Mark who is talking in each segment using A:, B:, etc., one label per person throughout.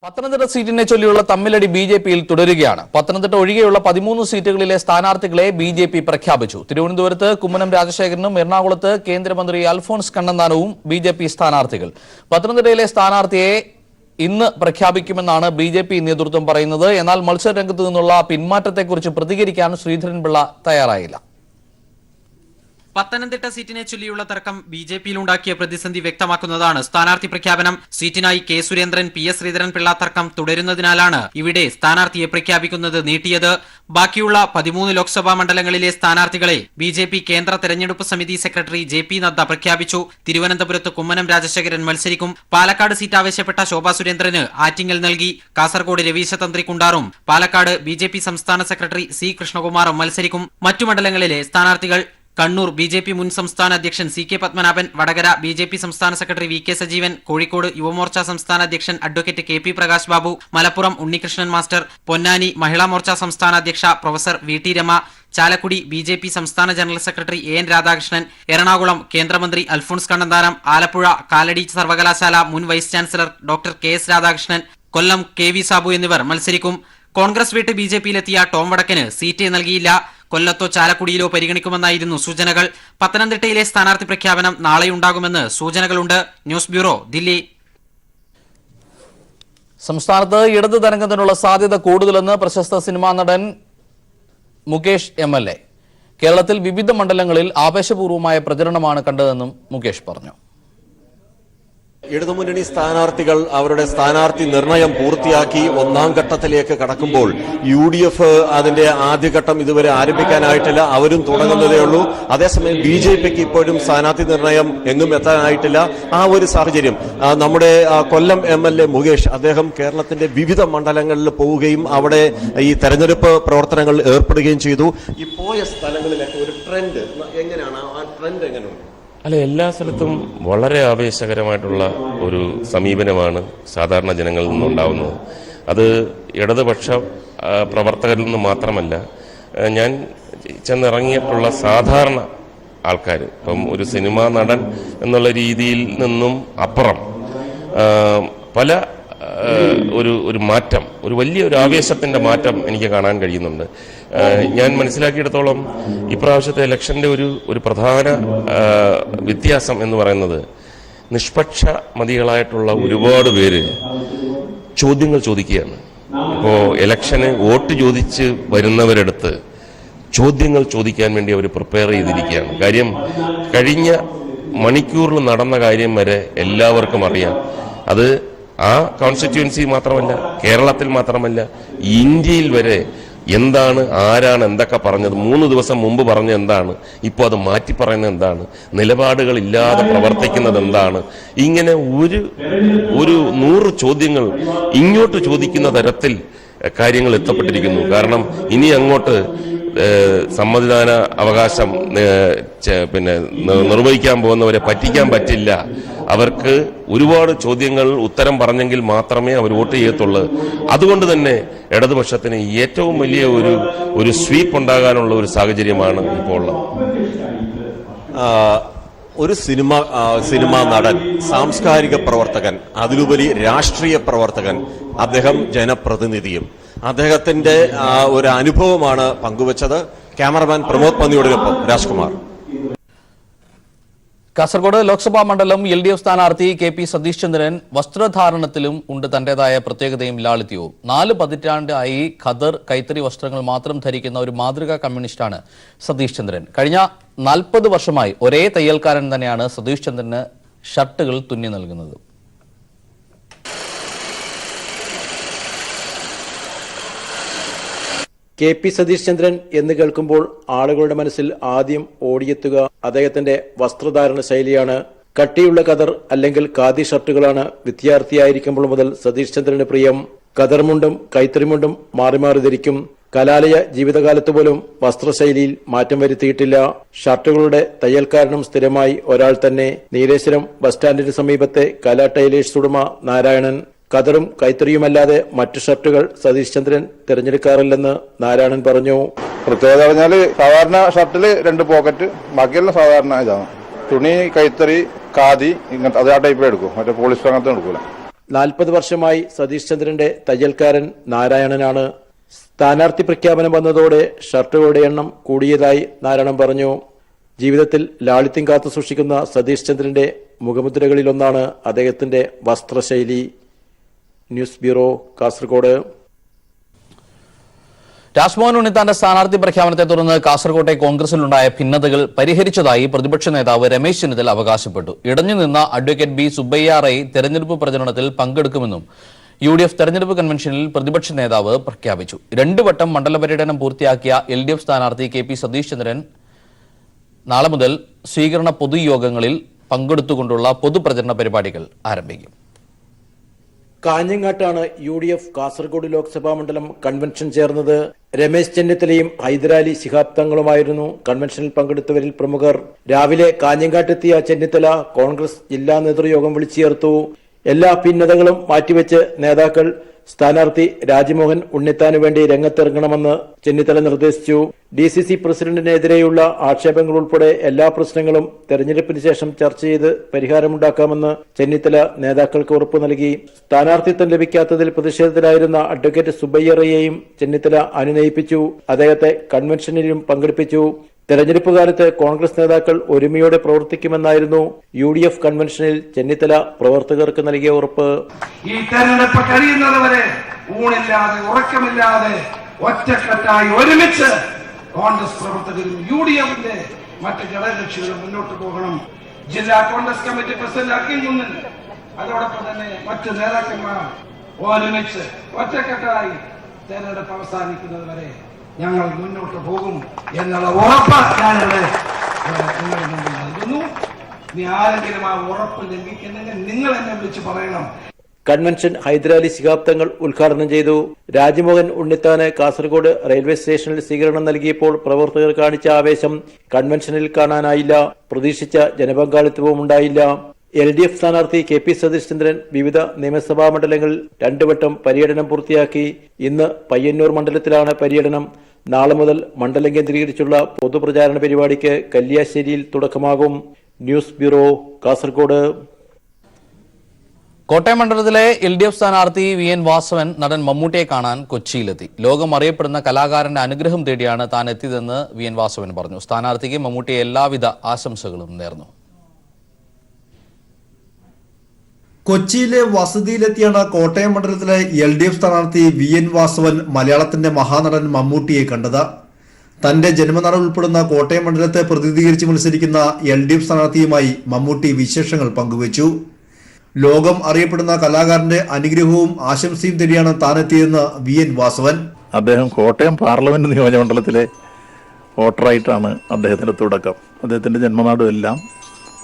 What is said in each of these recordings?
A: പത്തനംതിട്ട സീറ്റിനെ ചൊല്ലിയുള്ള തമ്മിലടി ബി.ജെ.പിയിൽ തുടരുകയാണ്. പത്തനംതിട്ട ഒഴികെയുള്ള 13 സീറ്റുകളിലെ സ്ഥാനാർത്ഥികളെ ബി.ജെ.പി പ്രഖ്യാപിച്ചു. തിരുവനന്തപുരത്ത് കുമ്മനം രാജശേഖരനും എറണാകുളത്ത് കേന്ദ്രമന്ത്രി അൽഫോൺസ് കണ്ണന്താനവും ബി.ജെ.പി സ്ഥാനാർത്ഥികൾ. പത്തനംതിട്ടയിലെ സ്ഥാനാർത്ഥിയെ ഇന്ന് പ്രഖ്യാപിക്കുമെന്നാണ് ബി.ജെ.പി നേതൃത്വം പറയുന്നത്. എന്നാൽ മത്സരരംഗത്തു നിന്നുള്ള പിന്മാറ്റത്തെക്കുറിച്ച് പ്രതികരിക്കാൻ ശ്രീധരൻപിള്ള തയ്യാറായില്ല.
B: പത്തനംതിട്ട സീറ്റിനെ ചൊല്ലിയുള്ള തർക്കം ബി.ജെ.പിയിലുണ്ടാക്കിയ പ്രതിസന്ധി വ്യക്തമാക്കുന്നതാണ് സ്ഥാനാർത്ഥി പ്രഖ്യാപനം. സീറ്റിനായി K Surendran, P S Sreedharan Pillai തർക്കം തുടരുന്നതിനാലാണ് ഇവിടെ സ്ഥാനാർത്ഥിയെ പ്രഖ്യാപിക്കുന്നത് നീട്ടിയത്. ബാക്കിയുള്ള 13 ലോക്സഭാ മണ്ഡലങ്ങളിലെ സ്ഥാനാർത്ഥികളെ ബി.ജെ.പി കേന്ദ്ര തെരഞ്ഞെടുപ്പ് സമിതി സെക്രട്ടറി ജെ.പി നദ്ദ പ്രഖ്യാപിച്ചു. തിരുവനന്തപുരത്ത് കുമ്മനം രാജശേഖരൻ മത്സരിക്കും. പാലക്കാട് സീറ്റ് ആവശ്യപ്പെട്ട ശോഭാ സുരേന്ദ്രന് ആറ്റിങ്ങൽ നൽകി. കാസർഗോഡ് രവീശ തന്ത്രി കുണ്ടാറും പാലക്കാട് ബി.ജെ.പി സംസ്ഥാന സെക്രട്ടറി സി കൃഷ്ണകുമാറും മത്സരിക്കും. മറ്റു മണ്ഡലങ്ങളിലെ സ്ഥാനാർത്ഥികൾ കണ്ണൂർ ബി.ജെ.പി മുൻ സംസ്ഥാന അധ്യക്ഷൻ C K Padmanabhan, Vadakara BJP സംസ്ഥാന secretary V K Sajeevan, Kozhikode Yuva Morcha സംസ്ഥാന അധ്യക്ഷൻ advocate K P Prakash Babu, Malappuram Unnikrishnan master, Ponnani Mahila Morcha സംസ്ഥാന അധ്യക്ഷ professor V T Rama, Chalakudy BJP സംസ്ഥാന general secretary A N Radhakrishnan, Ernakulam കേന്ദ്രമന്ത്രി അൽഫോൺസ് കണ്ണന്താനം, ആലപ്പുഴ കാലടി സർവകലാശാല മുൻ vice chancellor doctor K S Radhakrishnan, കൊല്ലം കെ വി സാബു എന്നിവർ മത്സരിക്കും. കോൺഗ്രസ് വിട്ട് ബി.ജെ.പിയിലെത്തിയ ടോം വടക്കന് സീറ്റ് നൽകിയില്ല. കൊല്ലത്തോ ചാലക്കുടിയിലോ പരിഗണിക്കുമെന്നായിരുന്നു സൂചനകൾ. പത്തനംതിട്ടയിലെ സ്ഥാനാർത്ഥി പ്രഖ്യാപനം നാളെയുണ്ടാകുമെന്ന് സൂചനകളുണ്ട്. News bureau, Delhi.
A: സംസ്ഥാനത്ത് ഇടത് തരംഗത്തിനുള്ള സാധ്യത കൂടുതലെന്ന് പ്രശസ്ത സിനിമാ നടൻ മുകേഷ് എം.എൽ.എ. കേരളത്തിൽ വിവിധ മണ്ഡലങ്ങളിൽ ആവേശപൂർവമായ പ്രചരണമാണ് കണ്ടതെന്നും മുകേഷ് പറഞ്ഞു.
C: ഇടതുമുന്നണി സ്ഥാനാർത്ഥികൾ അവരുടെ സ്ഥാനാർത്ഥി നിർണയം പൂർത്തിയാക്കി ഒന്നാം ഘട്ടത്തിലേക്ക് കടക്കുമ്പോൾ UDF അതിന്റെ ആദ്യഘട്ടം ഇതുവരെ ആരംഭിക്കാനായിട്ടില്ല. അവരും തുടങ്ങുന്നതേ ഉള്ളൂ. അതേസമയം ബി.ജെ.പിക്ക് ഇപ്പോഴും സ്ഥാനാർത്ഥി നിർണയം എങ്ങും എത്താനായിട്ടില്ല. ആ ഒരു സാഹചര്യം നമ്മുടെ കൊല്ലം എം.എൽ.എ. മുകേഷ് അദ്ദേഹം കേരളത്തിന്റെ വിവിധ മണ്ഡലങ്ങളിൽ പോവുകയും അവിടെ ഈ തെരഞ്ഞെടുപ്പ് പ്രവർത്തനങ്ങളിൽ ഏർപ്പെടുകയും ചെയ്തു. ഈ പോയ സ്ഥലങ്ങളിലൊക്കെ ഒരു ട്രെൻഡ് എങ്ങനെയാണ്? ആ ട്രെൻഡ് എങ്ങനെയാണ്?
D: അല്ല, എല്ലാ സ്ഥലത്തും വളരെ ആവേശകരമായിട്ടുള്ള ഒരു സമീപനമാണ് സാധാരണ ജനങ്ങളിൽ നിന്നുണ്ടാവുന്നത്. അത് ഇടതുപക്ഷ പ്രവർത്തകരിൽ നിന്ന് മാത്രമല്ല, ഞാൻ ചെന്നിറങ്ങിയിട്ടുള്ള സാധാരണ ആൾക്കാർ, ഇപ്പം ഒരു സിനിമാ നടൻ എന്നുള്ള രീതിയിൽ നിന്നും അപ്പുറം പല ഒരു മാറ്റം, ഒരു വലിയൊരു ആവേശത്തിൻ്റെ മാറ്റം എനിക്ക് കാണാൻ കഴിയുന്നുണ്ട്. ഞാൻ മനസ്സിലാക്കിയിടത്തോളം ഇപ്രാവശ്യത്തെ ഇലക്ഷൻ്റെ ഒരു പ്രധാന വ്യത്യാസം എന്ന് പറയുന്നത് നിഷ്പക്ഷ മതികളായിട്ടുള്ള ഒരുപാട് പേര് ചോദ്യങ്ങൾ ചോദിക്കുകയാണ്. ഇപ്പോൾ ഇലക്ഷന് വോട്ട് ചോദിച്ച് വരുന്നവരെടുത്ത് ചോദ്യങ്ങൾ ചോദിക്കാൻ വേണ്ടി അവർ പ്രിപ്പയർ ചെയ്തിരിക്കുകയാണ്. കാര്യം കഴിഞ്ഞ മണിക്കൂറിൽ നടന്ന കാര്യം വരെ എല്ലാവർക്കും അറിയാം. അത് ആ കോൺസ്റ്റിറ്റ്യുവൻസി മാത്രമല്ല, കേരളത്തിൽ മാത്രമല്ല, ഇന്ത്യയിൽ വരെ എന്താണ്, ആരാണ് എന്തൊക്കെ പറഞ്ഞത്, 3 ദിവസം മുമ്പ് പറഞ്ഞ എന്താണ്, ഇപ്പോൾ അത് മാറ്റി പറയുന്നത് എന്താണ്, നിലപാടുകളില്ലാതെ പ്രവർത്തിക്കുന്നത് എന്താണ്, ഇങ്ങനെ ഒരു 100 ചോദ്യങ്ങൾ ഇങ്ങോട്ട് ചോദിക്കുന്ന തരത്തിൽ കാര്യങ്ങൾ എത്തപ്പെട്ടിരിക്കുന്നു. കാരണം ഇനി അങ്ങോട്ട് സമ്മതിദാന അവകാശം നിർവഹിക്കാൻ പോകുന്നവരെ പറ്റിക്കാൻ പറ്റില്ല. അവർക്ക് ഒരുപാട് ചോദ്യങ്ങൾ ഉത്തരം പറഞ്ഞെങ്കിൽ മാത്രമേ അവർ വോട്ട് ചെയ്യത്തുള്ളൂ. അതുകൊണ്ട് തന്നെ ഇടതുപക്ഷത്തിന് ഏറ്റവും വലിയ ഒരു സ്വീപ്പ് ഉണ്ടാകാനുള്ള ഒരു സാഹചര്യമാണ് ഇപ്പോൾ ഉള്ളത്.
C: ഒരു സിനിമാ നടൻ, സാംസ്കാരിക പ്രവർത്തകൻ, അതിലുപരി രാഷ്ട്രീയ പ്രവർത്തകൻ, അദ്ദേഹം ജനപ്രതിനിധിയും. അദ്ദേഹത്തിന്റെ ഒരു അനുഭവമാണ് പങ്കുവച്ചത്. ക്യാമറമാൻ പ്രമോദ് പന്നിയോടൊപ്പം രാജ്കുമാർ.
A: കാസർഗോഡ് ലോക്സഭാ മണ്ഡലം LDF സ്ഥാനാർത്ഥി കെ.പി. സതീഷ് ചന്ദ്രൻ വസ്ത്രധാരണത്തിലും ഉണ്ട് തന്റേതായ പ്രത്യേകതയും ലാളിത്യവും. 4 പതിറ്റാണ്ടായി ഖദർ കൈത്തറി വസ്ത്രങ്ങൾ മാത്രം ധരിക്കുന്ന ഒരു മാതൃകാ കമ്മ്യൂണിസ്റ്റാണ് സതീഷ് ചന്ദ്രൻ. കഴിഞ്ഞ 40 വർഷമായി ഒരേ തയ്യൽക്കാരൻ തന്നെയാണ് സതീഷ് ചന്ദ്രന് ഷർട്ടുകൾ തുന്നി നൽകുന്നത്.
E: കെ.പി. സതീഷ് ചന്ദ്രൻ എന്ന് കേൾക്കുമ്പോൾ ആളുകളുടെ മനസ്സിൽ ആദ്യം ഓടിയെത്തുക അദ്ദേഹത്തിന്റെ വസ്ത്രധാരണ ശൈലിയാണ്. കട്ടിയുള്ള ഖദർ അല്ലെങ്കിൽ ഖാദി ഷർട്ടുകളാണ് വിദ്യാർത്ഥിയായിരിക്കുമ്പോൾ മുതൽ സതീഷ് ചന്ദ്രന് പ്രിയം. ഖദർമുണ്ടും കൈത്തറിമുണ്ടും മാറി മാറി ധരിക്കും. കലാലയ ജീവിതകാലത്ത് പോലും വസ്ത്രശൈലിയിൽ മാറ്റം വരുത്തിയിട്ടില്ല. ഷർട്ടുകളുടെ തയ്യൽക്കാരനും സ്ഥിരമായി ഒരാൾ തന്നെ. നീലേശ്വരം ബസ് സ്റ്റാൻഡിന് സമീപത്തെ കലാ ടൈലേഴ്സ് ഉടമ നാരായണൻ. ഖദറും കൈത്തറിയുമല്ലാതെ മറ്റു ഷർട്ടുകൾ സതീഷ് ചന്ദ്രൻ തിരഞ്ഞെടുക്കാറില്ലെന്ന് നാരായണൻ പറഞ്ഞു.
F: പ്രത്യേകത പറഞ്ഞാല് സാധാരണ ഷർട്ടില് 2 പോക്കറ്റ്, ബാക്കിയെല്ലാം സാധാരണ ഇതാണ്. തുണി കൈത്തറി ഖാദി ഇങ്ങനത്തെ അത് ആ ടൈപ്പിൽ എടുക്കും, മറ്റേ പോളിസ്റ്റർ അങ്ങനത്തെ എടുക്കൂല.
E: 40 വർഷമായി സതീഷ് ചന്ദ്രന്റെ തയ്യൽക്കാരൻ നാരായണനാണ്. സ്ഥാനാർത്ഥി പ്രഖ്യാപനം വന്നതോടെ ഷർട്ടുകളുടെ എണ്ണം കൂടിയതായി നാരായണൻ പറഞ്ഞു. ജീവിതത്തിൽ ലാളിത്യം കാത്തു സൂക്ഷിക്കുന്ന സതീഷ് ചന്ദ്രന്റെ മുഖമുദ്രകളിലൊന്നാണ് അദ്ദേഹത്തിന്റെ വസ്ത്രശൈലി. News bureau, Kasaragod.
A: രാജ്മോഹൻ ഉണ്ണിത്താന്റെ സ്ഥാനാർത്ഥി പ്രഖ്യാപനത്തെ തുടർന്ന് കാസർകോട്ടെ കോൺഗ്രസിലുണ്ടായ ഭിന്നതകൾ പരിഹരിച്ചതായി പ്രതിപക്ഷ നേതാവ് രമേശ് ചെന്നിത്തല അവകാശപ്പെട്ടു. ഇടഞ്ഞുനിന്ന അഡ്വക്കേറ്റ് ബി സുബ്ബയ്യ റൈ തെരഞ്ഞെടുപ്പ് പ്രചരണത്തിൽ പങ്കെടുക്കുമെന്നും UDF തെരഞ്ഞെടുപ്പ് കൺവെൻഷനിൽ പ്രതിപക്ഷ നേതാവ് പ്രഖ്യാപിച്ചു. 2 വട്ടം മണ്ഡല പര്യടനം പൂർത്തിയാക്കിയ LDF സ്ഥാനാർത്ഥി KP സതീഷ് ചന്ദ്രൻ നാളെ മുതൽ സ്വീകരണ പൊതുയോഗങ്ങളിൽ പങ്കെടുത്തുകൊണ്ടുള്ള പൊതുപ്രചരണ പരിപാടികൾ ആരംഭിക്കും.
E: കാഞ്ഞങ്ങാട്ടാണ് UDF കാസർഗോഡ് ലോക്സഭാ മണ്ഡലം കൺവെൻഷൻ ചേർന്നത്. രമേശ് ചെന്നിത്തലയും ഹൈദരാലി ശിഹാബ് തങ്ങളുമായിരുന്നു കൺവെൻഷനിൽ പങ്കെടുത്തവരിൽ പ്രമുഖർ. രാവിലെ കാഞ്ഞങ്ങാട്ടെത്തിയ ചെന്നിത്തല കോൺഗ്രസ് ജില്ലാ നേതൃയോഗം വിളിച്ചു ചേർത്തു. എല്ലാ ഭിന്നതകളും മാറ്റിവെച്ച് നേതാക്കൾ സ്ഥാനാർത്ഥി രാജ്മോഹൻ ഉണ്ണിത്താനു വേണ്ടി രംഗത്തിറങ്ങണമെന്ന് ചെന്നിത്തല നിർദ്ദേശിച്ചു. DCC പ്രസിഡന്റിനെതിരെയുള്ള ആക്ഷേപങ്ങൾ ഉൾപ്പെടെ എല്ലാ പ്രശ്നങ്ങളും തെരഞ്ഞെടുപ്പിന് ശേഷം ചർച്ച ചെയ്ത് പരിഹാരമുണ്ടാക്കാമെന്ന് ചെന്നിത്തല നേതാക്കൾക്ക് ഉറപ്പു നൽകി. സ്ഥാനാർത്ഥിത്വം ലഭിക്കാത്തതിൽ പ്രതിഷേധത്തിലായിരുന്ന അഡ്വക്കേറ്റ് സുബ്ബയ്യ റൈയെയും ചെന്നിത്തല അനുനയിപ്പിച്ചു. അദ്ദേഹത്തെ കൺവെൻഷനിലും പങ്കെടുപ്പിച്ചു. തെരഞ്ഞെടുപ്പ് കാലത്ത് കോൺഗ്രസ് നേതാക്കൾ ഒരുമയോടെ പ്രവർത്തിക്കുമെന്നായിരുന്നു UDF കൺവെൻഷനിൽ ചെന്നിത്തല പ്രവർത്തകർക്ക് നൽകിയ ഉറപ്പ്.
G: ഈ തെരഞ്ഞെടുപ്പ് കഴിയുന്നതുവരെ ഊണില്ലാതെ ഉറക്കമില്ലാതെ ഒറ്റക്കെട്ടായി ഒരുമിച്ച് കോൺഗ്രസ് പ്രവർത്തകരും UDFന്റെ മറ്റ് ഘടകകക്ഷികളും മുന്നോട്ട് പോകണം. ജില്ലാ കോൺഗ്രസ് കമ്മിറ്റി പ്രസിഡന്റ് അക്കിംകുന്നിൽ അതോടൊപ്പം തന്നെ മറ്റ് നേതാക്കന്മാർ ഒരുമിച്ച് ഒറ്റക്കെട്ടായി തെരഞ്ഞെടുപ്പ് അവസാനിക്കുന്നത് വരെ ഞങ്ങൾ മുന്നോട്ട് പോകും എന്നുള്ള ഉറപ്പ് ഞാനിവിടെ നിങ്ങളുടെ മുമ്പിൽ നൽകുന്നു. ഇനി ആരെങ്കിലും ആ ഉറപ്പ് ലംഘിക്കുന്നെങ്കിൽ നിങ്ങൾ എന്നെ വിളിച്ച് പറയണം.
E: കൺവെൻഷൻ ഹൈദരാലി ശിഹാബ് തങ്ങൾ ഉദ്ഘാടനം ചെയ്തു. രാജ്മോഹൻ ഉണ്ണിത്താന് കാസർഗോഡ് റെയിൽവേ സ്റ്റേഷനിൽ സ്വീകരണം നൽകിയപ്പോൾ പ്രവർത്തകർ കാണിച്ച ആവേശം കൺവെൻഷനിൽ കാണാനായില്ല. പ്രതീക്ഷിച്ച ജനപങ്കാളിത്തവും ഉണ്ടായില്ല. LDF സ്ഥാനാർത്ഥി KP സതീഷ് ചന്ദ്രൻ വിവിധ നിയമസഭാ മണ്ഡലങ്ങളിൽ 2 വട്ടം പര്യടനം പൂർത്തിയാക്കി. ഇന്ന് പയ്യന്നൂർ മണ്ഡലത്തിലാണ് പര്യടനം. നാളെ മുതൽ മണ്ഡലം കേന്ദ്രീകരിച്ചുള്ള പൊതുപ്രചാരണ പരിപാടിക്ക് കല്യാശ്ശേരിയിൽ തുടക്കമാകും. News bureau, Kasaragod.
A: കോട്ടയം മണ്ഡലത്തിലെ LDF സ്ഥാനാർത്ഥി VN വാസവൻ നടൻ മമ്മൂട്ടിയെ കാണാൻ കൊച്ചിയിലെത്തി. ലോകം അറിയപ്പെടുന്ന കലാകാരന്റെ അനുഗ്രഹം തേടിയാണ് താൻ എത്തിയതെന്ന് VN വാസവൻ പറഞ്ഞു. സ്ഥാനാർത്ഥിക്ക് മമ്മൂട്ടി എല്ലാവിധ ആശംസകളും നേർന്നു.
H: കൊച്ചിയിലെ വസതിയിലെത്തിയാണ് കോട്ടയം മണ്ഡലത്തിലെ LDF സ്ഥാനാർത്ഥി VN വാസവൻ മലയാളത്തിന്റെ മഹാനടൻ മമ്മൂട്ടിയെ കണ്ടത്. തന്റെ ജന്മനാട് ഉൾപ്പെടുന്ന കോട്ടയം മണ്ഡലത്തെ പ്രതിനിധീകരിച്ച് മത്സരിക്കുന്ന LDF സ്ഥാനാർത്ഥിയുമായി മമ്മൂട്ടി വിശേഷങ്ങൾ പങ്കുവച്ചു. ലോകം അറിയപ്പെടുന്ന കലാകാരന്റെ അനുഗ്രഹവും ആശംസയും തേടിയാണ് താനെത്തിയതെന്ന് VN വാസവൻ.
I: അദ്ദേഹം കോട്ടയം പാർലമെന്റ് നിയോജകമണ്ഡലത്തിലെ വോട്ടറായിട്ടാണ് അദ്ദേഹത്തിന്റെ തുടക്കം. അദ്ദേഹത്തിന്റെ ജന്മനാടും എല്ലാം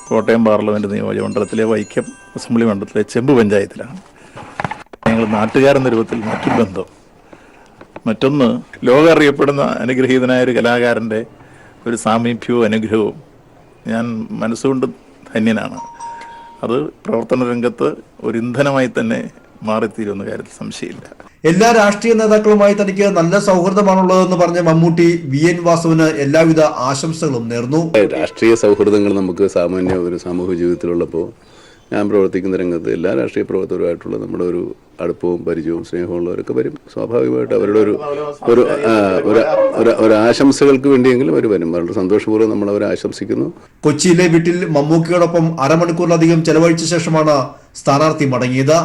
I: കോട്ടയം പാർലമെന്റ് നിയോജകമണ്ഡലത്തിലെ വൈക്കം അസംബ്ലി മണ്ഡലത്തിലെ ചെമ്പ് പഞ്ചായത്തിലാണ്. ഞങ്ങൾ നാട്ടുകാരെന്ന രൂപത്തിൽ മറ്റൊരു ബന്ധം. മറ്റൊന്ന്, ലോകം അറിയപ്പെടുന്ന അനുഗ്രഹീതനായ ഒരു കലാകാരൻ്റെ ഒരു സാമീപ്യവും അനുഗ്രഹവും ഞാൻ മനസ്സുകൊണ്ട് ധന്യനാണ്. അത് പ്രവർത്തന രംഗത്ത് ഒരു ഇന്ധനമായി തന്നെ മാറിത്തീരുന്ന കാര്യത്തിൽ സംശയമില്ല.
H: എല്ലാ രാഷ്ട്രീയ നേതാക്കളുമായി തനിക്ക് നല്ല സൗഹൃദമാണുള്ളതെന്ന് പറഞ്ഞ മമ്മൂട്ടി VN വാസവന് എല്ലാവിധ ആശംസകളും നേർന്നു.
J: രാഷ്ട്രീയ സൗഹൃദങ്ങൾ നമുക്ക് സാമാന്യ ഒരു സാമൂഹ്യ ജീവിതത്തിലുള്ളപ്പോൾ ഞാൻ പ്രവർത്തിക്കുന്ന രംഗത്ത് എല്ലാ രാഷ്ട്രീയ പ്രവർത്തകരുമായിട്ടുള്ള നമ്മുടെ ഒരു അടുപ്പവും പരിചയവും സ്നേഹമുള്ളവരൊക്കെ വരും. സ്വാഭാവികമായിട്ട് അവരുടെ ഒരു ആശംസകൾക്ക് വേണ്ടിയെങ്കിലും അവർ വരും. വളരെ സന്തോഷപൂർവ്വം നമ്മൾ അവരെ ആശംസിക്കുന്നു.
H: കൊച്ചിയിലെ വീട്ടിൽ മമ്മൂക്കിയോടൊപ്പം അരമണിക്കൂറിലധികം ചെലവഴിച്ച ശേഷമാണ് സ്ഥാനാർത്ഥി മടങ്ങിയത്.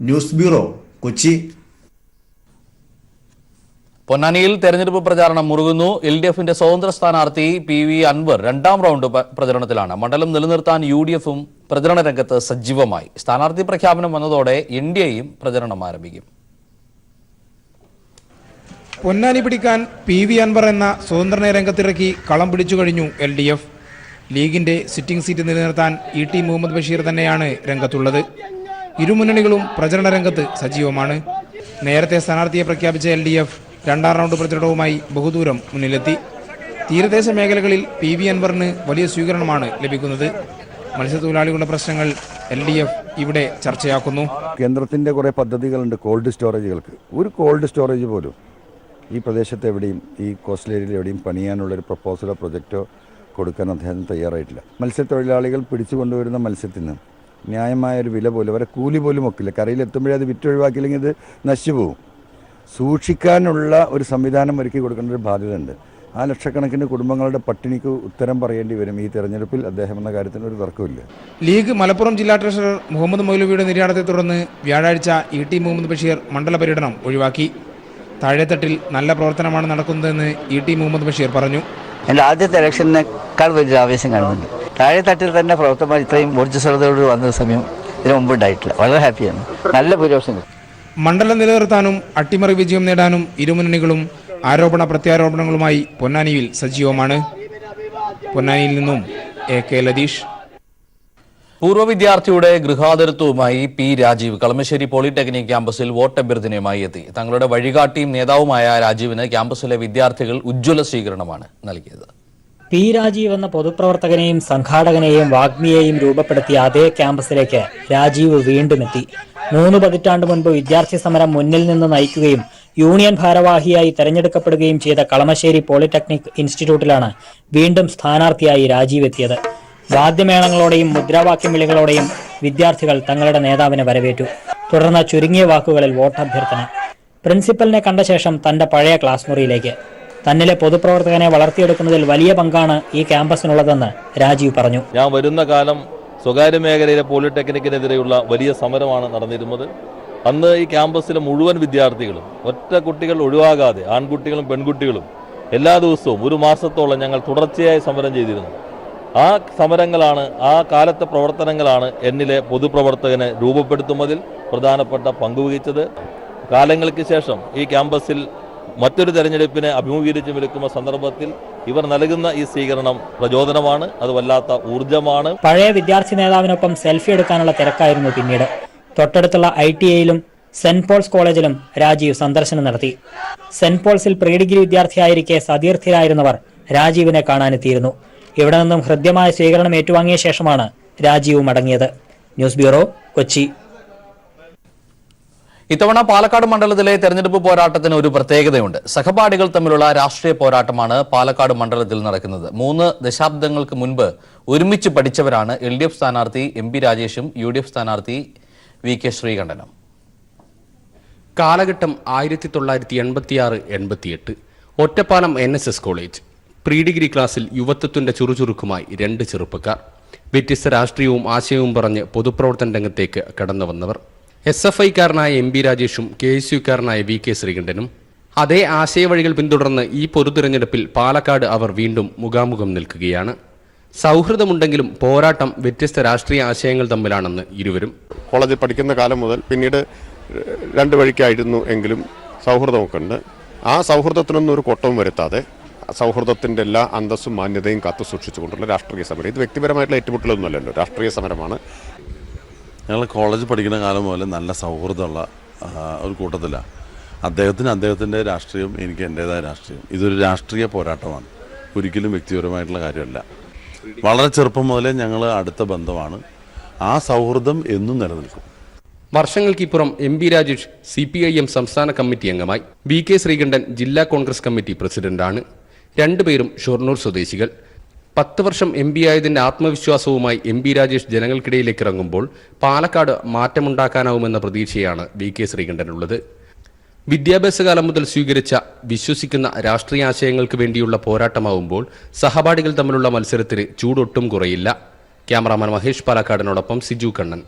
H: News bureau, Kochi.
A: പൊന്നാനിയിൽ തെരഞ്ഞെടുപ്പ് പ്രചാരണം മുറുകുന്നു. LDFന്റെ സ്വതന്ത്ര സ്ഥാനാർത്ഥി PV അൻവർ 2ാം റൗണ്ട് പ്രചരണത്തിലാണ്. മണ്ഡലം നിലനിർത്താൻ UDFും പ്രചരണ രംഗത്ത് സജീവമായി. സ്ഥാനാർത്ഥി പ്രഖ്യാപനം വന്നതോടെ NDAയും പ്രചരണം ആരംഭിക്കും.
K: പൊന്നാനി പിടിക്കാൻ PV അൻവർ എന്ന സ്വതന്ത്രനെ രംഗത്തിറക്കി കളം പിടിച്ചു കഴിഞ്ഞു LDF. ലീഗിന്റെ സിറ്റിംഗ് സീറ്റ് നിലനിർത്താൻ ET മുഹമ്മദ് ബഷീർ തന്നെയാണ് രംഗത്തുള്ളത്. ഇരുമുന്നണികളും പ്രചരണ രംഗത്ത് സജീവമാണ്. നേരത്തെ സ്ഥാനാർത്ഥിയെ പ്രഖ്യാപിച്ച LDF 2ാം റൗണ്ട് പ്രചരണവുമായി ബഹുദൂരം മുന്നിലെത്തി. തീരദേശ മേഖലകളിൽ PV അൻവറിന് വലിയ സ്വീകരണമാണ് ലഭിക്കുന്നത്. മത്സ്യത്തൊഴിലാളികളുടെ പ്രശ്നങ്ങൾ LDF ഇവിടെ ചർച്ചയാക്കുന്നു.
L: കേന്ദ്രത്തിൻ്റെ കുറേ പദ്ധതികളുണ്ട് കോൾഡ് സ്റ്റോറേജുകൾക്ക്. ഒരു കോൾഡ് സ്റ്റോറേജ് പോലും ഈ പ്രദേശത്ത് എവിടെയും, ഈ കോസ്റ്റൽ ഏരിയയിൽ എവിടെയും പണിയാനുള്ളൊരു പ്രപ്പോസലോ പ്രൊജക്റ്റോ കൊടുക്കാൻ അദ്ദേഹം തയ്യാറായിട്ടില്ല. മത്സ്യത്തൊഴിലാളികൾ പിടിച്ചു കൊണ്ടുവരുന്ന മത്സ്യത്തിന് ന്യായമായൊരു വില പോലും അവരെ കൂലി പോലും വെക്കില്ല. കരയിലെത്തുമ്പോഴേ അത് വിറ്റൊഴിവാക്കിയില്ലെങ്കിൽ ഇത് നശിച്ചു പോകും. സൂക്ഷിക്കാനുള്ള ഒരു സംവിധാനം ഒരുക്കി കൊടുക്കേണ്ട ഒരു ബാധ്യതയുണ്ട്. ആ ലക്ഷക്കണക്കിന് കുടുംബങ്ങളുടെ പട്ടിണിക്ക് ഉത്തരം പറയേണ്ടി വരും ഈ തെരഞ്ഞെടുപ്പിൽ അദ്ദേഹം എന്ന കാര്യത്തിന് ഒരു തർക്കമില്ല.
K: ലീഗ് മലപ്പുറം ജില്ലാ ട്രഷറർ മുഹമ്മദ് മൗലവിയുടെ നിര്യാണത്തെ തുടർന്ന് വ്യാഴാഴ്ച ET മുഹമ്മദ് ബഷീർ മണ്ഡല പര്യടനം ഒഴിവാക്കി. താഴെത്തട്ടിൽ നല്ല പ്രവർത്തനമാണ് നടക്കുന്നതെന്ന് ET മുഹമ്മദ് ബഷീർ പറഞ്ഞു.
M: എൻ്റെ ആദ്യത്തെ ഇലക്ഷനേക്കാൾ വലിയ ആവേശം കാണുന്നുണ്ട്. താഴെത്തട്ടിൽ തന്നെ പ്രവർത്തകർ ഇത്രയും ഊർജ്ജസ്വലതയോട് വന്ന സമയം ഇതിനു മുമ്പ് ഉണ്ടായിട്ടില്ല. വളരെ ഹാപ്പിയാണ്. നല്ല ഭൂരിപക്ഷം. മണ്ഡലം
K: നിലനിർത്താനും അട്ടിമറി വിജയം നേടാനും ഇരുമുന്നണികളും ആരോപണ പ്രത്യാരോപണങ്ങളുമായി പൊന്നാനിയിൽ സജീവമാണ്. പൊന്നാനിയിൽ നിന്നും AK ലതീഷ്.
A: പൂർവ്വ വിദ്യാർത്ഥിയുടെ ഗൃഹാതുരത്വവുമായി P രാജീവ് കളമശ്ശേരി പോളിടെക്നിക് ക്യാമ്പസിൽ വോട്ടഭ്യർത്ഥനയുമായി എത്തി. തങ്ങളുടെ വഴികാട്ടിയും നേതാവുമായ രാജീവിന് ക്യാമ്പസിലെ വിദ്യാർത്ഥികൾ ഉജ്ജ്വല സ്വീകരണമാണ് നൽകിയത്.
N: P രാജീവ് എന്ന പൊതുപ്രവർത്തകനെയും സംഘാടകനെയും വാഗ്മിയെയും രൂപപ്പെടുത്തിയ അതേ ക്യാമ്പസിലേക്ക് രാജീവ് വീണ്ടും എത്തി. 3 പതിറ്റാണ്ട് മുൻപ് വിദ്യാർത്ഥി സമരം മുന്നിൽ നിന്ന് നയിക്കുകയും യൂണിയൻ ഭാരവാഹിയായി തെരഞ്ഞെടുക്കപ്പെടുകയും ചെയ്ത കളമശ്ശേരി പോളിടെക്നിക് ഇൻസ്റ്റിറ്റ്യൂട്ടിലാണ് വീണ്ടും സ്ഥാനാർത്ഥിയായി രാജീവ് എത്തിയത്. വാദ്യമേളങ്ങളോടെയും മുദ്രാവാക്യം വിളികളോടെയും വിദ്യാർത്ഥികൾ തങ്ങളുടെ നേതാവിനെ വരവേറ്റു. തുടർന്ന് ചുരുങ്ങിയ വാക്കുകളിൽ വോട്ടഭ്യർത്ഥന. പ്രിൻസിപ്പലിനെ കണ്ട ശേഷം തന്റെ പഴയ ക്ലാസ് മുറിയിലേക്ക്. തന്നിലെ പൊതുപ്രവർത്തകനെ വളർത്തിയെടുക്കുന്നതിൽ വലിയ പങ്കാണ് ഈ ക്യാമ്പസിനുള്ളതെന്ന് രാജീവ് പറഞ്ഞു.
O: ഞാൻ വരുന്ന കാലം സ്വകാര്യ മേഖലയിലെ പോളിടെക്നിക്കിനെതിരെയുള്ള വലിയ സമരമാണ് നടന്നിരുന്നത്. അന്ന് ഈ ക്യാമ്പസിലെ മുഴുവൻ വിദ്യാർത്ഥികളും ഒറ്റ കുട്ടികൾ ഒഴിവാകാതെ ആൺകുട്ടികളും പെൺകുട്ടികളും എല്ലാ ദിവസവും 1 മാസത്തോളം ഞങ്ങൾ തുടർച്ചയായി സമരം ചെയ്തിരുന്നു. ആ സമരങ്ങളാണ്, ആ കാലത്തെ പ്രവർത്തനങ്ങളാണ് എന്നിലെ പൊതുപ്രവർത്തകനെ രൂപപ്പെടുത്തുന്നതിൽ പ്രധാനപ്പെട്ട പങ്കുവഹിച്ചത്. കാലങ്ങൾക്ക് ശേഷം ഈ ക്യാമ്പസിൽ മറ്റൊരു തെരഞ്ഞെടുപ്പിനെ അഭിമുഖീകരിച്ച് നിൽക്കുന്ന സന്ദർഭത്തിൽ ഇവർ നൽകുന്ന ഈ സ്വീകരണം പ്രചോദനമാണ്. അത് വല്ലാത്ത ഊർജ്ജമാണ്.
N: പഴയ വിദ്യാർത്ഥി നേതാവിനൊപ്പം സെൽഫി എടുക്കാനുള്ള തിരക്കായിരുന്നു പിന്നീട്. തൊട്ടടുത്തുള്ള ITIയിലും സെന്റ് പോൾസ് കോളേജിലും രാജീവ് സന്ദർശനം നടത്തി. സെന്റ് പോൾസിൽ പ്രീ ഡിഗ്രി വിദ്യാർത്ഥിയായിരിക്കെ സതീർത്ഥ്യരായിരുന്നവർ രാജീവിനെ കാണാനെത്തിയിരുന്നു. ഇവിടെ നിന്നും ഹൃദ്യമായ സ്വീകരണം ഏറ്റുവാങ്ങിയ ശേഷമാണ് രാജീവ് മടങ്ങിയത്. News bureau, Kochi.
A: ഇത്തവണ പാലക്കാട് മണ്ഡലത്തിലെ തെരഞ്ഞെടുപ്പ് പോരാട്ടത്തിന് ഒരു പ്രത്യേകതയുണ്ട്. സഹപാഠികൾ തമ്മിലുള്ള രാഷ്ട്രീയ പോരാട്ടമാണ് പാലക്കാട് മണ്ഡലത്തിൽ നടക്കുന്നത്. 3 ദശാബ്ദങ്ങൾക്ക് മുൻപ് ഒരുമിച്ച് പഠിച്ചവരാണ് LDF സ്ഥാനാർത്ഥി MP രാജേഷും UDF സ്ഥാനാർത്ഥി VK ശ്രീകണ്ഠനും.
P: കാലഘട്ടം 1986-88. Ottapalam NSS college. Pre degree ക്ലാസ്സിൽ യുവത്വത്തിന്റെ ചുറുചുറുക്കുമായി 2 ചെറുപ്പക്കാർ. വ്യത്യസ്ത രാഷ്ട്രീയവും ആശയവും പറഞ്ഞ് പൊതുപ്രവർത്തന രംഗത്തേക്ക് കടന്നു വന്നവർ. SFIക്കാരനായ MP രാജേഷും KSUക്കാരനായ VK ശ്രീകണ്ഠനും. അതേ ആശയവഴികൾ പിന്തുടർന്ന് ഈ പൊതുതിരഞ്ഞെടുപ്പിൽ പാലക്കാട് അവർ വീണ്ടും മുഖാമുഖം നിൽക്കുകയാണ്. സൗഹൃദമുണ്ടെങ്കിലും പോരാട്ടം വ്യത്യസ്ത രാഷ്ട്രീയ ആശയങ്ങൾ തമ്മിലാണെന്ന് ഇരുവരും.
Q: കോളേജിൽ പഠിക്കുന്ന കാലം മുതൽ പിന്നീട് 2 വഴിക്കായിരുന്നു എങ്കിലും സൗഹൃദമൊക്കെ ഉണ്ട്. ആ സൗഹൃദത്തിനൊന്നും ഒരു കോട്ടവും വരുത്താതെ സൗഹൃദത്തിൻ്റെ എല്ലാ അന്തസ്സും മാന്യതയും കാത്തു സൂക്ഷിച്ചുകൊണ്ടുള്ള രാഷ്ട്രീയ സമരം. ഇത് വ്യക്തിപരമായിട്ടുള്ള ഏറ്റുമുട്ടലൊന്നുമല്ലല്ലോ, രാഷ്ട്രീയ സമരമാണ്.
R: ഞങ്ങൾ കോളേജ് പഠിക്കുന്ന കാലം മുതൽ നല്ല സൗഹൃദമുള്ള ഒരു കൂട്ടത്തിലാണ്. അദ്ദേഹത്തിൻ്റെ രാഷ്ട്രീയം, എനിക്ക് എൻ്റേതായ രാഷ്ട്രീയം. ഇതൊരു രാഷ്ട്രീയ പോരാട്ടമാണ്, ഒരിക്കലും വ്യക്തിപരമായിട്ടുള്ള കാര്യമല്ല. വളരെ ചെറുപ്പം മുതലേ ഞങ്ങൾ അടുത്ത ബന്ധമാണ്. ആ സൗഹൃദം എന്നും നിലനിൽക്കും.
P: വർഷങ്ങൾക്കിപ്പുറം MP രാജേഷ് CPIM സംസ്ഥാന കമ്മിറ്റി അംഗമായി. VK ശ്രീകണ്ഠൻ ജില്ലാ കോൺഗ്രസ് കമ്മിറ്റി പ്രസിഡന്റാണ്. 2 പേരും ഷൊർണൂർ സ്വദേശികൾ. 10 വർഷം MP ആയതിന്റെ ആത്മവിശ്വാസവുമായി MP രാജേഷ് ജനങ്ങൾക്കിടയിലേക്ക് ഇറങ്ങുമ്പോൾ പാലക്കാട് മാറ്റമുണ്ടാക്കാനാവുമെന്ന പ്രതീക്ഷയാണ് VK ശ്രീകണ്ഠനുള്ളത്. വിദ്യാഭ്യാസകാലം മുതൽ സ്വീകരിച്ച വിശ്വസിക്കുന്ന രാഷ്ട്രീയ ആശയങ്ങൾക്ക് വേണ്ടിയുള്ള പോരാട്ടമാവുമ്പോൾ സഹപാഠികൾ തമ്മിലുള്ള മത്സരത്തിന് ചൂടൊട്ടും കുറയില്ല. ക്യാമറാമാൻ മഹേഷ് പാലക്കാടിനോടൊപ്പം സിജു കണ്ണൻ.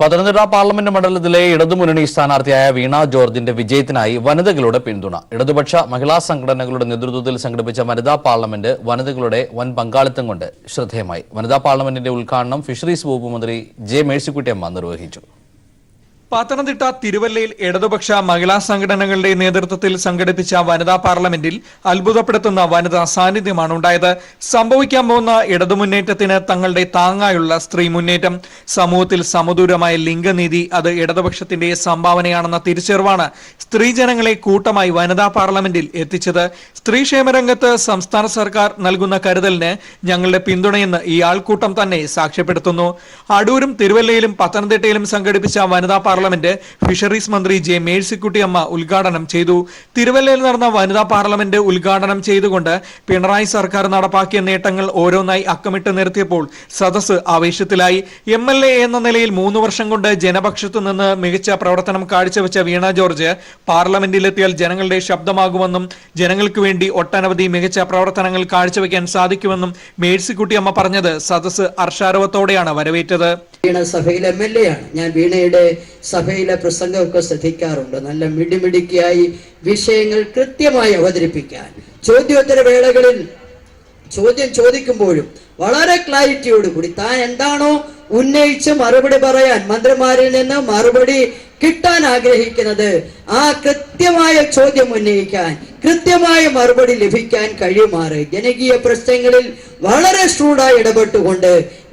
A: പത്തനംതിട്ട പാർലമെന്റ് മണ്ഡലത്തിലെ ഇടതുമുന്നണി സ്ഥാനാർത്ഥിയായ വീണ ജോർജിന്റെ വിജയത്തിനായി വനിതകളുടെ പിന്തുണ. ഇടതുപക്ഷ മഹിളാ സംഘടനകളുടെ നേതൃത്വത്തിൽ സംഘടിപ്പിച്ച വനിതാ പാർലമെന്റ് വനിതകളുടെ വൻ പങ്കാളിത്തം കൊണ്ട് ശ്രദ്ധേയമായി. വനിതാ പാർലമെന്റിന്റെ ഉദ്ഘാടനം ഫിഷറീസ് വകുപ്പ് മന്ത്രി J മേഴ്സിക്കുട്ടിയമ്മ നിർവഹിച്ചു.
S: പത്തനംതിട്ട തിരുവല്ലയിൽ ഇടതുപക്ഷ മഹിളാ സംഘടനകളുടെ നേതൃത്വത്തിൽ സംഘടിപ്പിച്ച വനിതാ പാർലമെന്റിൽ അത്ഭുതപ്പെടുത്തുന്ന വനിതാ സാന്നിധ്യമാണ് ഉണ്ടായത്. സംഭവിക്കാൻ പോകുന്ന ഇടതുമുന്നേറ്റത്തിന് തങ്ങളുടെ താങ്ങായുള്ള സ്ത്രീ മുന്നേറ്റം, സമൂഹത്തിൽ സമദൂരമായ ലിംഗനീതി, അത് ഇടതുപക്ഷത്തിന്റെ സംഭാവനയാണെന്ന തിരിച്ചറിവാണ് സ്ത്രീജനങ്ങളെ കൂട്ടമായി വനിതാ പാർലമെന്റിൽ എത്തിച്ചത്. സ്ത്രീക്ഷേമരംഗത്ത് സംസ്ഥാന സർക്കാർ നൽകുന്ന കരുതലിന് ഞങ്ങളുടെ പിന്തുണയെന്ന് ഈ ആൾക്കൂട്ടം തന്നെ സാക്ഷ്യപ്പെടുത്തുന്നു. അടൂരും തിരുവല്ലയിലും പത്തനംതിട്ടയിലും സംഘടിപ്പിച്ച വനിതാ പാർലമെന്റ് ഫിഷറീസ് മന്ത്രി ജെ മേഴ്സിക്കുട്ടിയമ്മ ഉദ്ഘാടനം ചെയ്തു. തിരുവല്ലയിൽ നടന്ന വനിതാ പാർലമെന്റ് ഉദ്ഘാടനം ചെയ്തുകൊണ്ട് പിണറായി സർക്കാർ നടപ്പാക്കിയ നേട്ടങ്ങൾ ഓരോന്നായി അക്കമിട്ട് നിർത്തിയപ്പോൾ സദസ്സ് ആവേശത്തിലായി. MLA എന്ന നിലയിൽ 3 വർഷം കൊണ്ട് ജനപക്ഷത്തു നിന്ന് മികച്ച പ്രവർത്തനം കാഴ്ചവെച്ച വീണ ജോർജ് പാർലമെന്റിലെത്തിയാൽ ജനങ്ങളുടെ ശബ്ദമാകുമെന്നും ജനങ്ങൾക്ക് വേണ്ടി ഒട്ടനവധി മികച്ച പ്രവർത്തനങ്ങൾ കാഴ്ചവെക്കാൻ സാധിക്കുമെന്നും മേഴ്സിക്കുട്ടിയമ്മ പറഞ്ഞത് സദസ്സ് ഹർഷാരവത്തോടെയാണ് വരവേറ്റത്.
T: വീണ സഭയിലെ MLA ആണ്. ഞാൻ വീണയുടെ സഭയിലെ പ്രസംഗമൊക്കെ ശ്രദ്ധിക്കാറുണ്ട്. നല്ല മിടിമിടുക്കിയായി വിഷയങ്ങൾ കൃത്യമായി അവതരിപ്പിക്കാൻ, ചോദ്യോത്തര വേളകളിൽ ചോദ്യം ചോദിക്കുമ്പോഴും വളരെ ക്ലാരിറ്റിയോടുകൂടി താൻ എന്താണോ ഉന്നയിച്ച് മറുപടി പറയാൻ മന്ത്രിമാരിൽ നിന്ന് മറുപടി കിട്ടാൻ ആഗ്രഹിക്കുന്നത് ആ കൃത്യമായ ചോദ്യം ഉന്നയിക്കാൻ, കൃത്യമായ മറുപടി ലഭിക്കാൻ കഴിയുമാറ് ജനകീയ പ്രശ്നങ്ങളിൽ വളരെ ഷ്രൂഡായി ഇടപെട്ടുകൊണ്ട്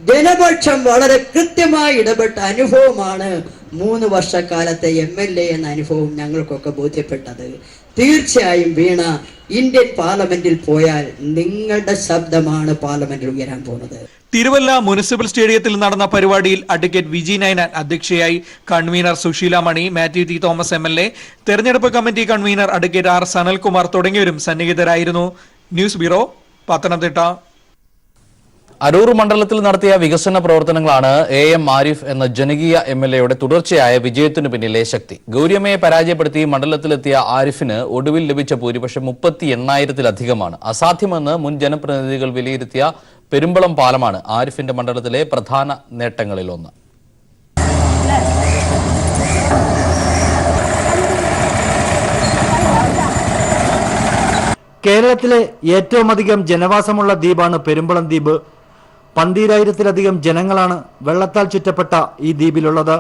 T: ജനപക്ഷം വളരെ കൃത്യമായി ഇടപെട്ട അനുഭവമാണ് 3 വർഷക്കാലത്തെ MLA എന്ന അനുഭവം ഞങ്ങൾക്കൊക്കെ ബോധ്യപ്പെട്ടത്. തീർച്ചയായും വീണ ഇന്ത്യൻ പാർലമെന്റിൽ പോയാൽ നിങ്ങളുടെ ശബ്ദമാണ് പാർലമെന്റിൽ ഉയരാൻ പോകുന്നത്.
S: തിരുവല്ല മുനിസിപ്പൽ സ്റ്റേഡിയത്തിൽ നടന്ന പരിപാടിയിൽ അഡ്വക്കേറ്റ് വിജി നയനാൻ അധ്യക്ഷയായി. കൺവീനർ സുശീല മണി, മാത്യു ടി തോമസ് MLA, തെരഞ്ഞെടുപ്പ് committee convener advocate R Sanalkumar തുടങ്ങിയവരും സന്നിഹിതരായിരുന്നു. News bureau, Pathanamthitta.
A: അരൂർ മണ്ഡലത്തിൽ നടത്തിയ വികസന പ്രവർത്തനങ്ങളാണ് AM ആരിഫ് എന്ന ജനകീയ MLA-യുടെ തുടർച്ചയായ വിജയത്തിനു പിന്നിലെ ശക്തി. ഗൗരിയമ്മയെ പരാജയപ്പെടുത്തി മണ്ഡലത്തിലെത്തിയ ആരിഫിന് ഒടുവിൽ ലഭിച്ച ഭൂരിപക്ഷം 38,000-ത്തിലധികമാണ്. അസാധ്യമെന്ന് മുൻ ജനപ്രതിനിധികൾ വിലയിരുത്തിയ പെരുമ്പളം പാലമാണ് ആരിഫിന്റെ മണ്ഡലത്തിലെ പ്രധാന നേട്ടങ്ങളിലൊന്ന്.
U: കേരളത്തിലെ ഏറ്റവും അധികം ജനവാസമുള്ള ദ്വീപാണ് പെരുമ്പളം ദ്വീപ്. 12,000-ത്തിലധികം ജനങ്ങളാണ് വെള്ളത്താൽ ചുറ്റപ്പെട്ട ഈ ദ്വീപിലുള്ളത്.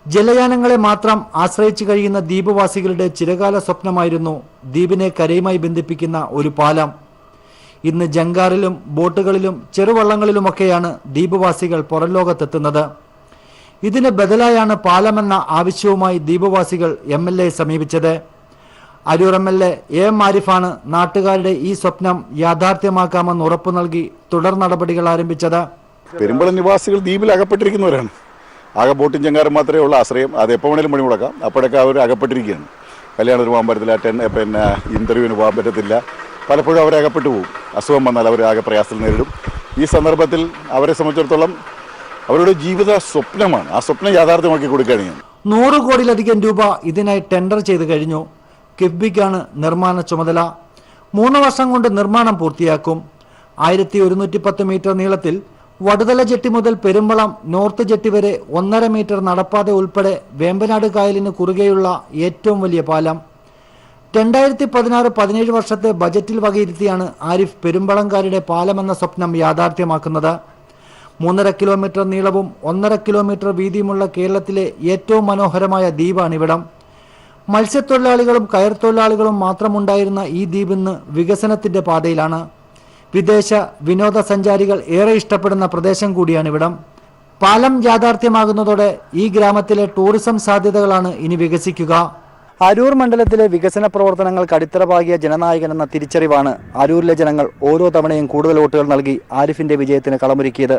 U: ജലയാനങ്ങളെ മാത്രം ആശ്രയിച്ചു കഴിയുന്ന ദ്വീപവാസികളുടെ ചിരകാല സ്വപ്നമായിരുന്നു ദ്വീപിനെ കരയുമായി ബന്ധിപ്പിക്കുന്ന ഒരു പാലം. ഇന്ന് ജങ്കാറിലും ബോട്ടുകളിലും ചെറുവള്ളങ്ങളിലുമൊക്കെയാണ് ദ്വീപവാസികൾ പുറംലോകത്തെത്തുന്നത്. ഇതിന് ബദലായാണ് പാലമെന്ന ആവശ്യവുമായി ദ്വീപവാസികൾ MLA സമീപിച്ചത്. അരൂർ MLA AM ആരിഫാണ് നാട്ടുകാരുടെ ഈ സ്വപ്നം യാഥാർത്ഥ്യമാക്കാമെന്ന് ഉറപ്പു നൽകി തുടർ നടപടികൾ ആരംഭിച്ചത്.
F: പെരുമ്പളം നിവാസികൾ ദ്വീപിൽ അകപ്പെട്ടിരിക്കുന്നവരാണ്. ആകെ ബോട്ടും ചെങ്കാറും മാത്രമേ ഉള്ള ആശ്രയം. അത് എപ്പോൾ വേണേലും പണി മുടക്കാം. അപ്പോഴൊക്കെ അവർ അകപ്പെട്ടിരിക്കുകയാണ്. കല്യാണത്തിന് പോകാൻ പറ്റത്തില്ല, പിന്നെ ഇന്റർവ്യൂവിന് പോകാൻ പറ്റത്തില്ല. പലപ്പോഴും അവരെ അകപ്പെട്ടു പോകും. അസുഖം വന്നാൽ അവർ ആകെ പ്രയാസത്തിൽ നേരിടും. ഈ സന്ദർഭത്തിൽ അവരെ സംബന്ധിച്ചിടത്തോളം അവരുടെ ജീവിത സ്വപ്നമാണ്. ആ സ്വപ്നം യാഥാർത്ഥ്യമാക്കി കൊടുക്കുകയാണ് ഞാൻ.
U: 100 കോടിയിലധികം രൂപ ഇതിനായി ടെൻഡർ ചെയ്തു കഴിഞ്ഞു. കിഫ്ബിക്കാണ് നിർമ്മാണ ചുമതല. 3 വർഷം കൊണ്ട് നിർമ്മാണം പൂർത്തിയാക്കും. 1110 മീറ്റർ നീളത്തിൽ വടുതല ജെട്ടി മുതൽ പെരുമ്പളം നോർത്ത് ജെട്ടി വരെ 1.5 മീറ്റർ നടപ്പാത ഉൾപ്പെടെ വേമ്പനാട് കായലിന് കുറുകെയുള്ള ഏറ്റവും വലിയ പാലം. 2016-17 വർഷത്തെ ബജറ്റിൽ വകയിരുത്തിയാണ് ആരിഫ് പെരുമ്പളംകാരുടെ പാലമെന്ന സ്വപ്നം യാഥാർത്ഥ്യമാക്കുന്നത്. 3.5 കിലോമീറ്റർ നീളവും 1.5 കിലോമീറ്റർ വീതിയുമുള്ള കേരളത്തിലെ ഏറ്റവും മനോഹരമായ ദ്വീപാണിവിടം. മത്സ്യത്തൊഴിലാളികളും കയർ തൊഴിലാളികളും മാത്രമുണ്ടായിരുന്ന ഈ ദ്വീപ് ഇന്ന് വികസനത്തിന്റെ പാതയിലാണ്. വിദേശ വിനോദസഞ്ചാരികൾ ഏറെ ഇഷ്ടപ്പെടുന്ന പ്രദേശം കൂടിയാണിവിടം. പാലം യാഥാർത്ഥ്യമാകുന്നതോടെ ഈ ഗ്രാമത്തിലെ ടൂറിസം സാധ്യതകളാണ് ഇനി വികസിക്കുക. അരൂർ മണ്ഡലത്തിലെ വികസന പ്രവർത്തനങ്ങൾക്ക് അടിത്തറ പാകിയ ജനനായകൻ എന്ന തിരിച്ചറിവാണ് അരൂരിലെ ജനങ്ങൾ ഓരോ തവണയും കൂടുതൽ വോട്ടുകൾ നൽകി ആരിഫിന്റെ വിജയത്തിന് കളമൊരുക്കിയത്.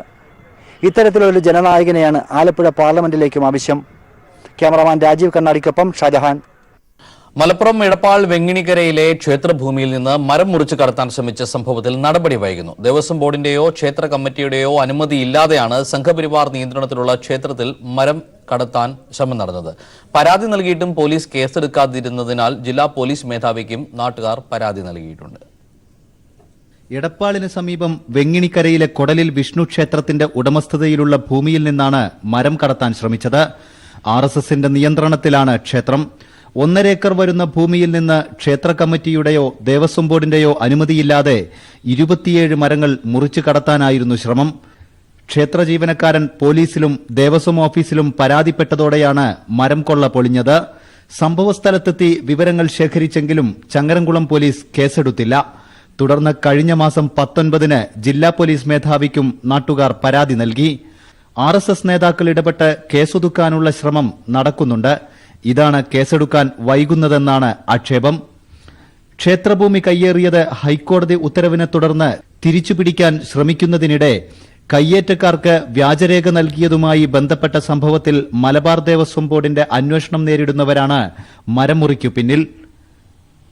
U: ഇത്തരത്തിലൊരു ജനനായകനെയാണ് ആലപ്പുഴ പാർലമെന്റിലേക്കും ആവശ്യം. ക്യാമറാമാൻ രാജീവ് കണ്ണാടിക്കൊപ്പം ഷാജഹാൻ.
A: മലപ്പുറം ഇടപ്പാൾ വെങ്ങിണിക്കരയിലെ ക്ഷേത്രഭൂമിയിൽ നിന്ന് മരം മുറിച്ചു കടത്താൻ ശ്രമിച്ച സംഭവത്തിൽ നടപടി വൈകുന്നു. ദേവസ്വം ബോർഡിന്റെയോ ക്ഷേത്ര കമ്മിറ്റിയുടെയോ അനുമതിയില്ലാതെയാണ് സംഘപരിവാർ നിയന്ത്രണത്തിലുള്ള ക്ഷേത്രത്തിൽ മരം കടത്താൻ ശ്രമം നടന്നത്. പരാതി നൽകിയിട്ടും പോലീസ് കേസെടുക്കാതിരുന്നതിനാൽ ജില്ലാ പോലീസ് മേധാവിക്കും നാട്ടുകാർ പരാതി നൽകിയിട്ടുണ്ട്.
V: എടപ്പാളിന് സമീപം വെങ്ങിണിക്കരയിലെ കൊടലിൽ വിഷ്ണു ക്ഷേത്രത്തിന്റെ ഉടമസ്ഥതയിലുള്ള ഭൂമിയിൽ നിന്നാണ് മരം കടത്താൻ ശ്രമിച്ചത്. RSSന്റെ നിയന്ത്രണത്തിലാണ് ക്ഷേത്രം. 1.5 ഏക്കർ വരുന്ന ഭൂമിയിൽ നിന്ന് ക്ഷേത്ര കമ്മിറ്റിയുടെയോ ദേവസ്വം ബോർഡിന്റെയോ അനുമതിയില്ലാതെ 27 മരങ്ങൾ മുറിച്ചു കടത്താനായിരുന്നു ശ്രമം. ക്ഷേത്ര ജീവനക്കാരൻ പോലീസിലും ദേവസ്വം ഓഫീസിലും പരാതിപ്പെട്ടതോടെയാണ് മരം കൊള്ള പൊളിഞ്ഞത്. സംഭവസ്ഥലത്തെത്തി വിവരങ്ങൾ ശേഖരിച്ചെങ്കിലും ചങ്ങരംകുളം പോലീസ് കേസെടുത്തില്ല. തുടർന്ന് കഴിഞ്ഞ മാസം 19-ന് ജില്ലാ പോലീസ് മേധാവിക്കും നാട്ടുകാർ പരാതി നൽകി. RSS നേതാക്കൾ ഇടപെട്ട് കേസൊതുക്കാനുള്ള ശ്രമം നടക്കുന്നുണ്ട്. ഇതാണ് കേസെടുക്കാൻ വൈകുന്നതെന്നാണ് ആക്ഷേപം. ക്ഷേത്രഭൂമി കയ്യേറിയത് ഹൈക്കോടതി ഉത്തരവിനെ തുടർന്ന് തിരിച്ചുപിടിക്കാൻ ശ്രമിക്കുന്നതിനിടെ കയ്യേറ്റക്കാർക്ക് വ്യാജരേഖ നൽകിയതുമായി ബന്ധപ്പെട്ട സംഭവത്തിൽ മലബാർ ദേവസ്വം ബോർഡിന്റെ അന്വേഷണം നേരിടുന്നവരാണ് മരമുറിക്കു പിന്നിൽ.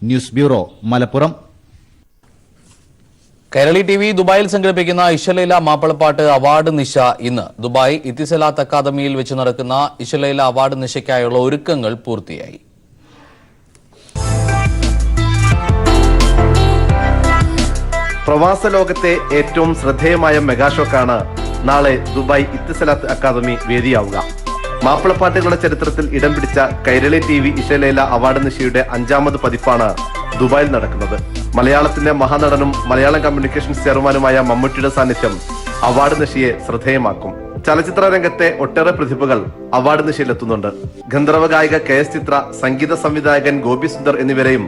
V: News bureau, Malappuram.
A: Kairali TV ദുബായിൽ സംഘടിപ്പിക്കുന്ന ഇശലൈല മാപ്പിളപ്പാട്ട് അവാർഡ് നിശ ഇന്ന്. ദുബായ് ഇത്തിസലാത്ത് അക്കാദമിയിൽ വെച്ച് നടക്കുന്ന ഇശലൈല അവാർഡ് നിശയ്ക്കായുള്ള ഒരുക്കങ്ങൾ പൂർത്തിയായി.
B: പ്രവാസ ലോകത്തെ ഏറ്റവും ശ്രദ്ധേയമായ മെഗാഷോക്കാണ് നാളെ ദുബായ് ഇത്തിസലാത്ത് അക്കാദമി വേദിയാവുക. മാപ്പിളപ്പാട്ടുകളുടെ ചരിത്രത്തിൽ ഇടം പിടിച്ച കൈരളി TV ഇശലൈല അവാർഡ് നിശയുടെ 5ാമത് പതിപ്പാണ് ദുബായിൽ നടക്കുന്നത്. മലയാളത്തിന്റെ മഹാനടനും മലയാളം കമ്മ്യൂണിക്കേഷൻസ് ചെയർമാനുമായ മമ്മൂട്ടിയുടെ സാന്നിധ്യം അവാർഡ് നിശയെ ശ്രദ്ധേയമാക്കും. ചലച്ചിത്ര രംഗത്തെ ഒട്ടേറെ പ്രതിഭകൾ അവാർഡ് നിശയിലെത്തുന്നുണ്ട്. ഗന്ധർവ ഗായിക KS ചിത്ര, സംഗീത സംവിധായകൻ ഗോപി സുന്ദർ എന്നിവരെയും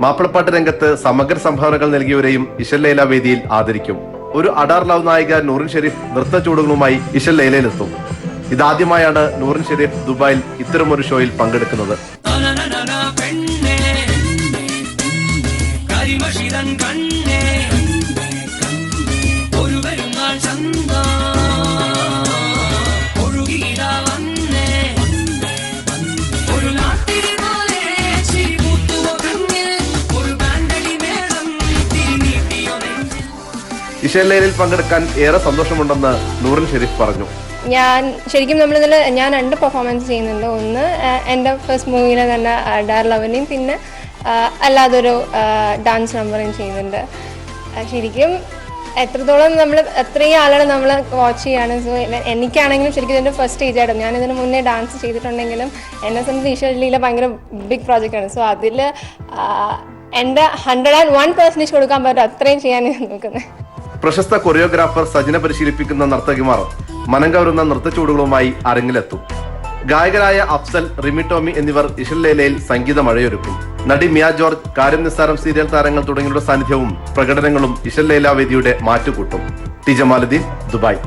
B: മാപ്പിളപ്പാട്ട് രംഗത്ത് സമഗ്ര സംഭാവനകൾ നൽകിയവരെയും ഇശലൈല വേദിയിൽ ആദരിക്കും. ഒരു അഡാർ ലവ് നായിക നൂറിൻ ഷെരീഫ് നൃത്ത ചൂടുകളുമായി ഇശലൈലയിലെത്തും. ഇതാദ്യമായാണ് നൂറിൻ ഷെരീഫ് ദുബായിൽ ഇത്തരമൊരു ഷോയിൽ പങ്കെടുക്കുന്നത്. ഇശലൈലയിൽ പങ്കെടുക്കാൻ ഏറെ സന്തോഷമുണ്ടെന്ന് നൂറിൻ ഷെരീഫ് പറഞ്ഞു.
D: ഞാൻ ശരിക്കും ഞാൻ 2 പെർഫോമൻസ് ചെയ്യുന്നുണ്ട്. ഒന്ന് എൻ്റെ ഫസ്റ്റ് മൂവിയിലെ തന്നെ ഡാർ ലവനെയും പിന്നെ അല്ലാതൊരു ഡാൻസ് നമ്പറും ചെയ്യുന്നുണ്ട്. ശരിക്കും എത്രത്തോളം അത്രയും ആളുകൾ നമ്മൾ വാച്ച് ചെയ്യാണ്. സോ എനിക്കാണെങ്കിലും ശരിക്കും ഇതിൻ്റെ ഫസ്റ്റ് സ്റ്റേജ് ആയിരുന്നു. ഞാൻ ഇതിന് മുന്നേ ഡാൻസ് ചെയ്തിട്ടുണ്ടെങ്കിലും എന്നെ സംബന്ധിച്ച് ഇശലൈല ഭയങ്കര ബിഗ് പ്രോജക്റ്റാണ്. സോ അതിൽ എൻ്റെ 101% കൊടുക്കാൻ പറ്റും, അത്രയും ചെയ്യാൻ നോക്കുന്നത്.
B: പ്രശസ്ത കൊറിയോഗ്രാഫർ സജിന പരിശീലിപ്പിക്കുന്ന നർത്തകിമാർ മനം കവരുന്ന നൃത്തച്ചൂടുകളുമായി അരങ്ങിലെത്തും. ഗായകരായ അഫ്സൽ, റിമി ടോമി എന്നിവർ ഇശലൈലയിൽ സംഗീത മഴയൊരുക്കും. നടി മിയ ജോർജ്, കാര്യം നിസ്സാരം സീരിയൽ താരങ്ങൾ തുടങ്ങിയവരുടെ സാന്നിധ്യവും പ്രകടനങ്ങളും ഇശലൈല വേദിയുടെ മാറ്റുകൂട്ടും. T Jamaluddin, Dubai.